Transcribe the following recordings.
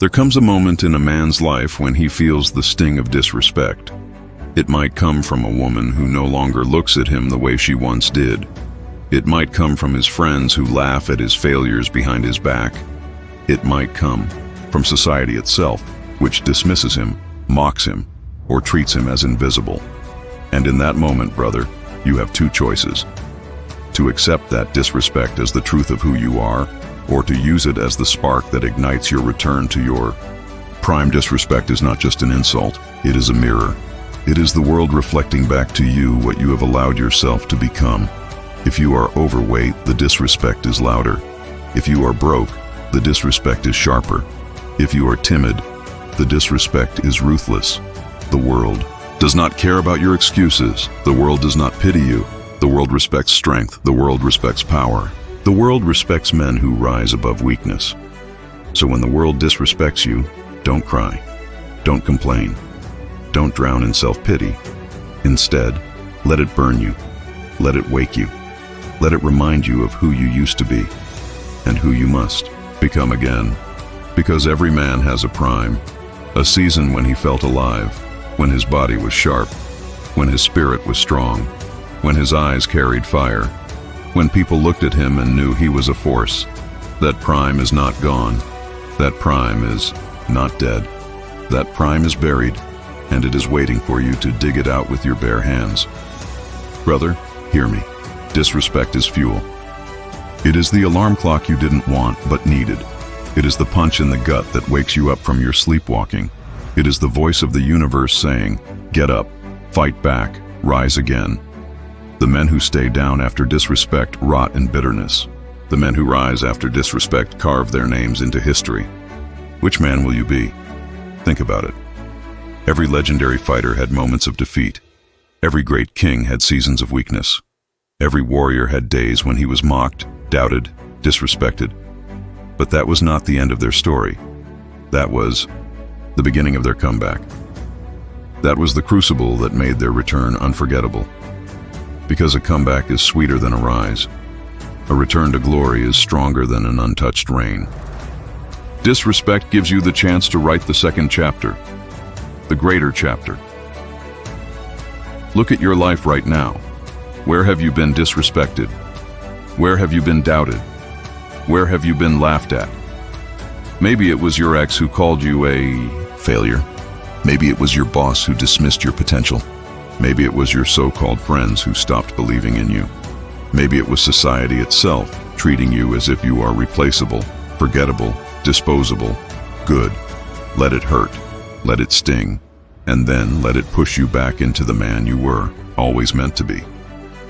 There comes a moment in a man's life when he feels the sting of disrespect. It might come from a woman who no longer looks at him the way she once did. It might come from his friends who laugh at his failures behind his back. It might come from society itself, which dismisses him, mocks him, or treats him as invisible. And in that moment, brother, you have two choices: to accept that disrespect as the truth of who you are, or to use it as the spark that ignites your return to your prime. Disrespect is not just an insult, it is a mirror. It is the world reflecting back to you what you have allowed yourself to become. If you are overweight, the disrespect is louder. If you are broke, the disrespect is sharper. If you are timid, the disrespect is ruthless. The world does not care about your excuses. The world does not pity you. The world respects strength. The world respects power. The world respects men who rise above weakness. So when the world disrespects you, don't cry. Don't complain. Don't drown in self-pity. Instead, let it burn you. Let it wake you. Let it remind you of who you used to be and who you must become again. Because every man has a prime, a season when he felt alive, when his body was sharp, when his spirit was strong, when his eyes carried fire, when people looked at him and knew he was a force. That prime is not gone. That prime is not dead. That prime is buried, and it is waiting for you to dig it out with your bare hands. Brother, hear me. Disrespect is fuel. It is the alarm clock you didn't want but needed. It is the punch in the gut that wakes you up from your sleepwalking. It is the voice of the universe saying, get up, fight back, rise again. The men who stay down after disrespect rot in bitterness. The men who rise after disrespect carve their names into history. Which man will you be? Think about it. Every legendary fighter had moments of defeat. Every great king had seasons of weakness. Every warrior had days when he was mocked, doubted, disrespected. But that was not the end of their story. That was the beginning of their comeback. That was the crucible that made their return unforgettable. Because a comeback is sweeter than a rise. A return to glory is stronger than an untouched reign. Disrespect gives you the chance to write the second chapter, the greater chapter. Look at your life right now. Where have you been disrespected? Where have you been doubted? Where have you been laughed at? Maybe it was your ex who called you a failure. Maybe it was your boss who dismissed your potential. Maybe it was your so-called friends who stopped believing in you. Maybe it was society itself treating you as if you are replaceable, forgettable, disposable. Good. Let it hurt. Let it sting. And then let it push you back into the man you were, always meant to be.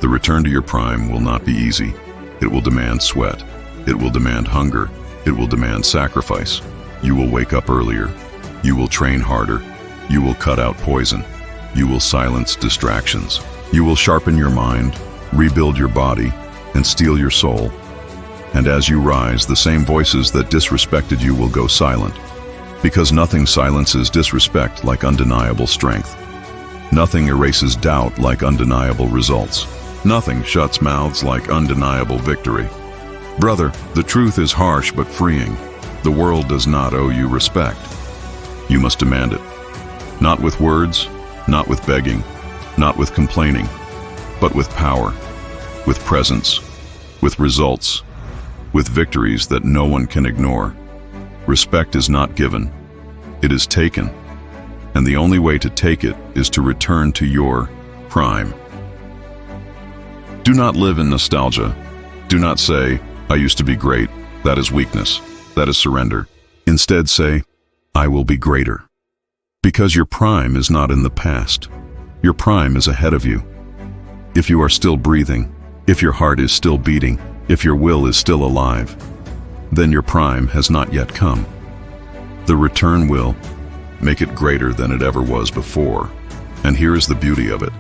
The return to your prime will not be easy. It will demand sweat. It will demand hunger. It will demand sacrifice. You will wake up earlier. You will train harder. You will cut out poison. You will silence distractions. You will sharpen your mind, rebuild your body, and steel your soul. And as you rise, the same voices that disrespected you will go silent. Because nothing silences disrespect like undeniable strength. Nothing erases doubt like undeniable results. Nothing shuts mouths like undeniable victory. Brother, the truth is harsh but freeing. The world does not owe you respect. You must demand it. Not with words, not with begging, not with complaining, but with power, with presence, with results, with victories that no one can ignore. Respect is not given, it is taken. And the only way to take it is to return to your prime. Do not live in nostalgia. Do not say, I used to be great. That is weakness. That is surrender. Instead say, I will be greater. Because your prime is not in the past. Your prime is ahead of you. If you are still breathing, if your heart is still beating, if your will is still alive, then your prime has not yet come. The return will make it greater than it ever was before. And here is the beauty of it.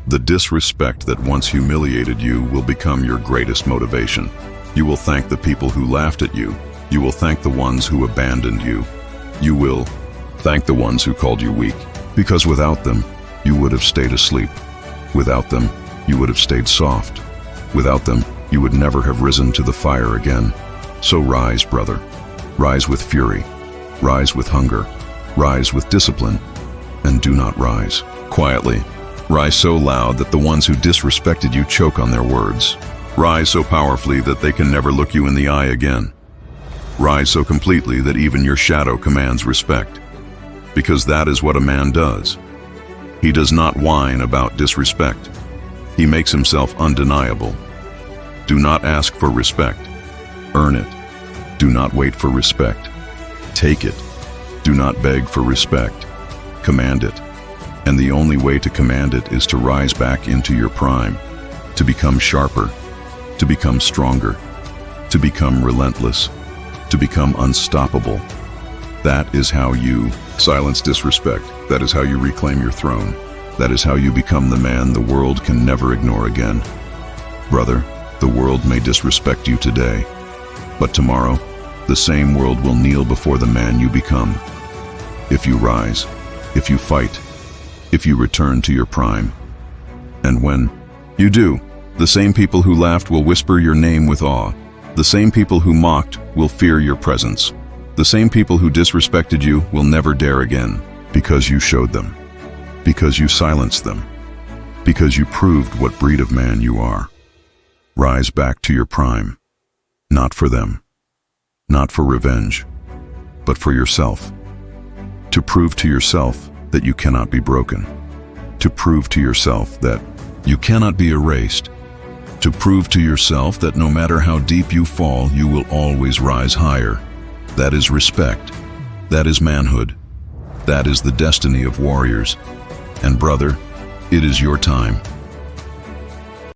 The disrespect that once humiliated you will become your greatest motivation. You will thank the people who laughed at you. You will thank the ones who abandoned you. You will thank the ones who called you weak. Because without them, you would have stayed asleep. Without them, you would have stayed soft. Without them, you would never have risen to the fire again. So rise, brother. Rise with fury. Rise with hunger. Rise with discipline. And do not rise quietly. Rise so loud that the ones who disrespected you choke on their words. Rise so powerfully that they can never look you in the eye again. Rise so completely that even your shadow commands respect. Because that is what a man does. He does not whine about disrespect. He makes himself undeniable. Do not ask for respect. Earn it. Do not wait for respect. Take it. Do not beg for respect. Command it. And the only way to command it is to rise back into your prime, to become sharper, to become stronger, to become relentless, to become unstoppable. That is how you silence disrespect. That is how you reclaim your throne. That is how you become the man the world can never ignore again. Brother, the world may disrespect you today, but tomorrow, the same world will kneel before the man you become. If you rise, if you fight, if you return to your prime. And when you do, the same people who laughed will whisper your name with awe. The same people who mocked will fear your presence. The same people who disrespected you will never dare again, because you showed them, because you silenced them, because you proved what breed of man you are. Rise back to your prime, not for them, not for revenge, but for yourself. To prove to yourself that you cannot be broken. To prove to yourself that you cannot be erased. To prove to yourself that no matter how deep you fall, you will always rise higher. That is respect. That is manhood. That is the destiny of warriors. And brother, it is your time.